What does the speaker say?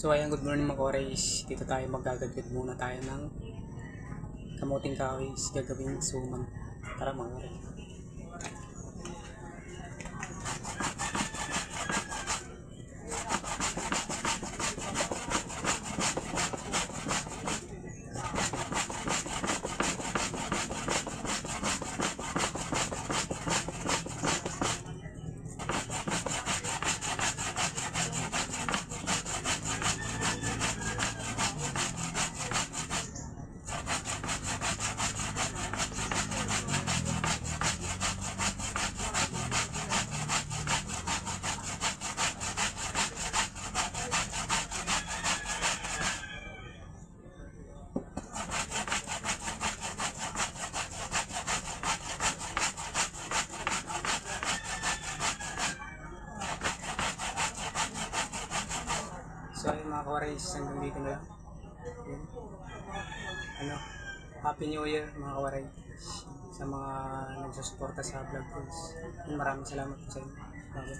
So ayan, good morning mga koreys. Dito tayo magagadgad muna tayo ng kamuting kahoy gagawing suman. Tara mga koreys. So ayun mga koreys, hanggang dito na lang. Yun. Ano, Happy New Year mga koreys sa mga nagsusuporta sa vlog ko. Maraming salamat po sa inyo. Okay.